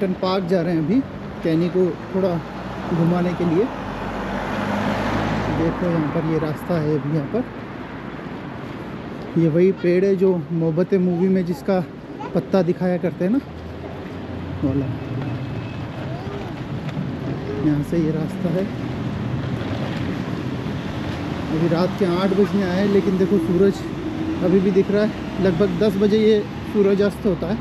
Brampton park जा रहे हैं अभी कैनी को थोड़ा घुमाने के लिए। देखो यहाँ पर ये रास्ता है अभी। यहाँ पर ये वही पेड़ है जो मोहब्बतें मूवी में जिसका पत्ता दिखाया करते हैं ना, वाला। यहाँ से ये रास्ता है। अभी रात के 8 बजने आए, लेकिन देखो सूरज अभी भी दिख रहा है। लगभग 10 बजे ये सूरज अस्त होता है।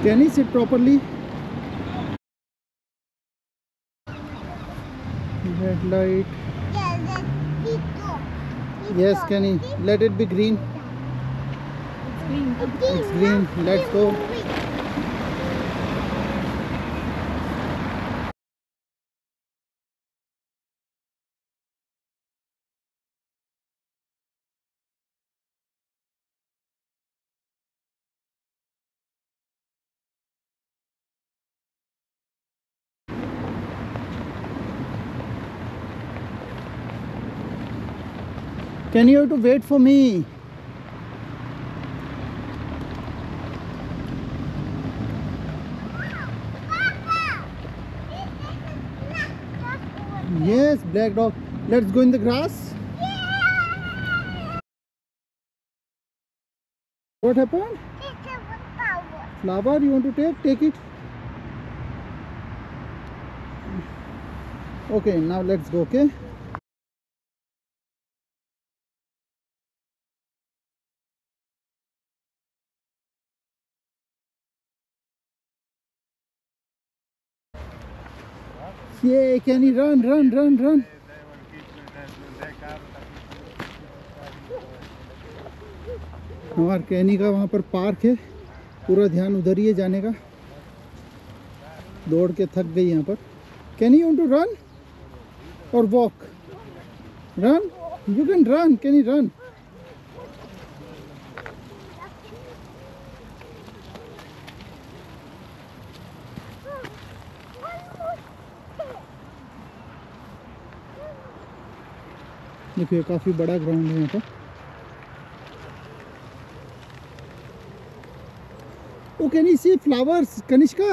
Can you sit properly? Red light. Yes, Kenny. Let it be green. It's green. Let's go. Can you have to wait for me? Yes, black dog. Let's go in the grass. What happened? Flower. You want to take? Take it. Okay, now let's go. Okay. Yay, can you run, run, run, run. हमारे कैनी का वहाँ पर park है, पूरा ध्यान उधर ही है जाने का। दौड़ के थक गई यहाँ पर। Kenny, you want to run और walk? Run, you can run. Kenny, run. देखिए काफी बड़ा ग्राउंड है यहाँ पर। Oh, can you see flowers, Kanishka?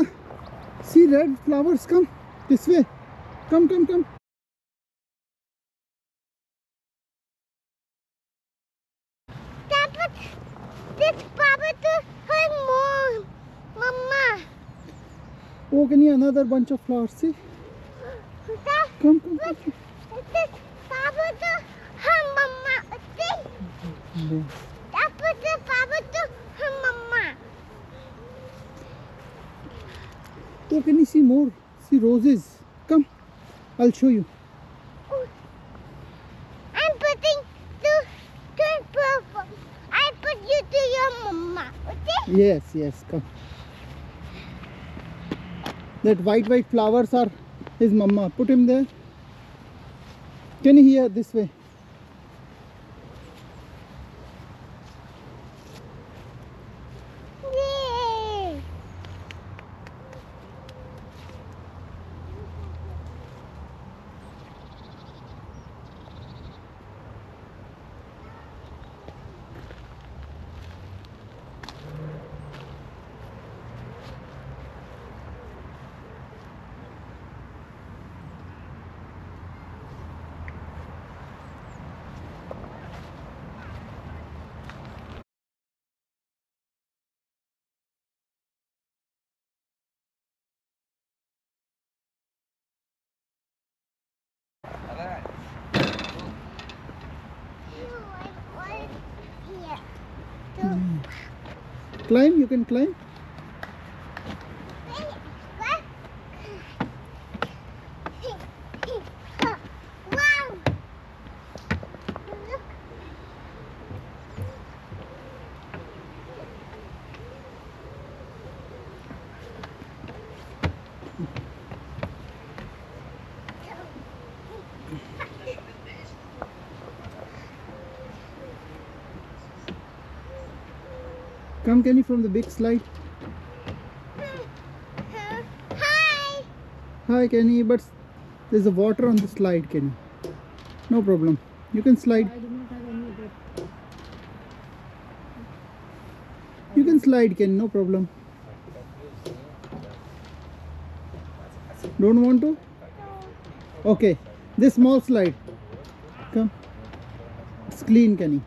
See red flowers. Come this way. Come, come, come. This Papa to her mom, Mama. Oh, can you another bunch of flowers? See? Come, come, come. This Papa to her Mama. See? Papa to her Mama. Oh, can you see more? See roses. Come, I'll show you. I'm putting to purple. I put you to your Mama. Okay? Yes, yes, come. That white flowers are his mama. Put him there. Can you hear this way? Yay. Climb, you can climb. Wow. Come, Kenny, from the big slide. Hi. Hi, Kenny, but there's a water on the slide, Kenny. No problem. You can slide. You can slide, Kenny, no problem. Don't want to? Okay, this small slide. Come. It's clean, Kenny.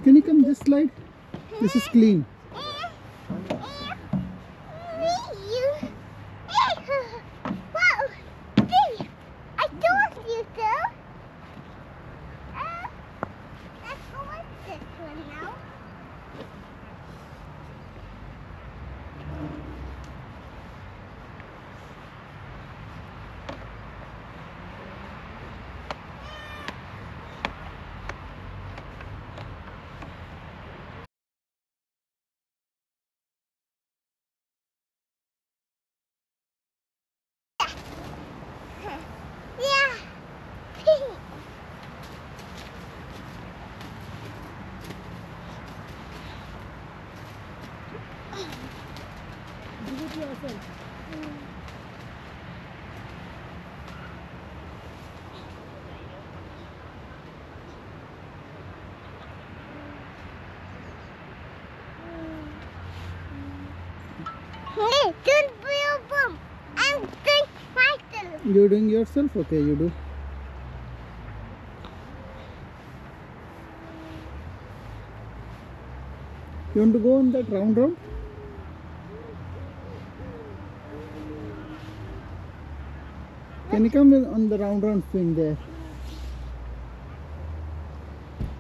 Can you come this slide? This is clean. I told you so. Let's go with this one now. Yeah. Do it yourself. Hey, don't be a bum. I'm doing myself. You're doing yourself? Okay, you do. You want to go on that round? Can you come on the round swing there?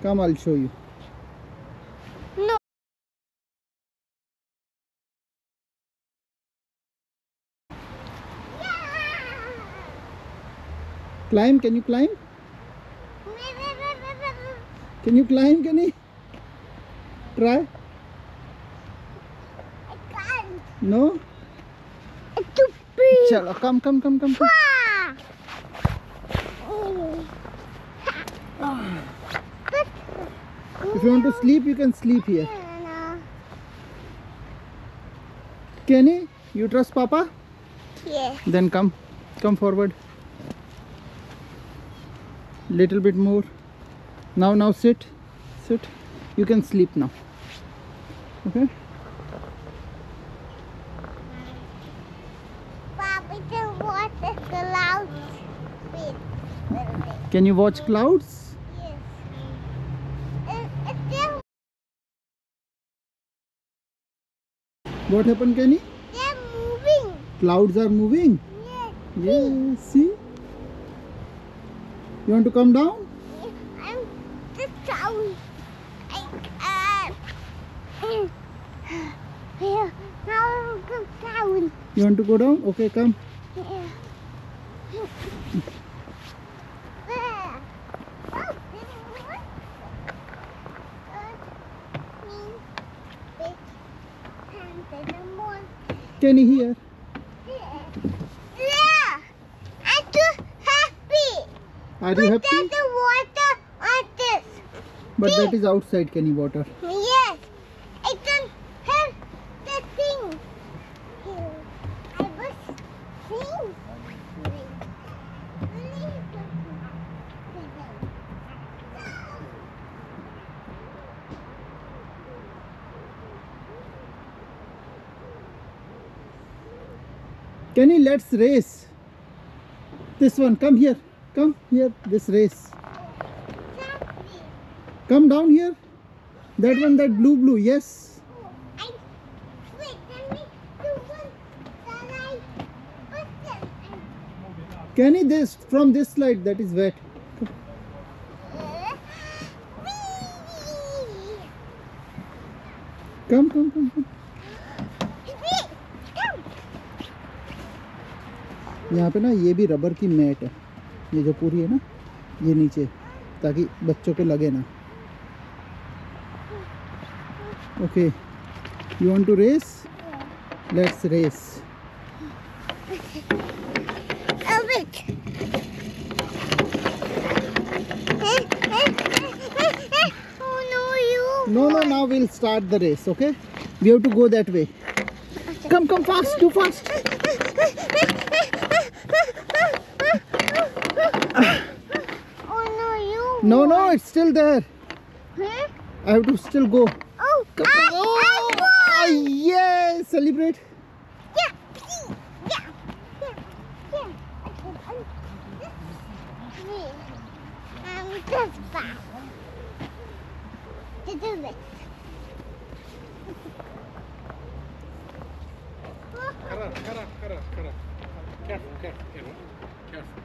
Come, I'll show you. No. Climb, can you climb? Can you climb, Kenny? Try? I can't. No? It's too big. Chalo, come. If you want to sleep, you can sleep here. Kenny, you trust Papa? Yeah. Then come forward. Little bit more. Now sit. You can sleep now. Okay. Papa can watch the clouds. Wait, Can you watch clouds? yes. It's they're What happened, Kenny? moving. Clouds are moving. Yes. Yes, see? You want to come down? I'm the sound. Yeah. Now I'm the sound. You want to go down? Okay, come. Yeah. There. Oh, there's more. Big and there's more. Kenny, here. Yeah. I'm too happy. Are you happy? There's the water on this. But that is outside, Kenny, water. Yes. I can help the thing. I was seeing. Kenny, let's race. This one, come here. Come here, this race. Come down here. That one, that blue, yes. Wait, let me do one that I put them. Kenny, this from this slide, that is wet. Come. यहाँ पे ना ये भी rubber की mat है, ये जो पूरी है ना, ये नीचे, ताकि बच्चों को लगे ना. Okay, you want to race? Let's race. Oh no, you. No, now we'll start the race, okay? We have to go that way. Come fast, too fast. Oh no, you. No, it's still there. Huh? I have to still go. Oh, Come I on. won. Yes, celebrate. Yeah, yeah, yeah. I'm just fast. To do this. Careful.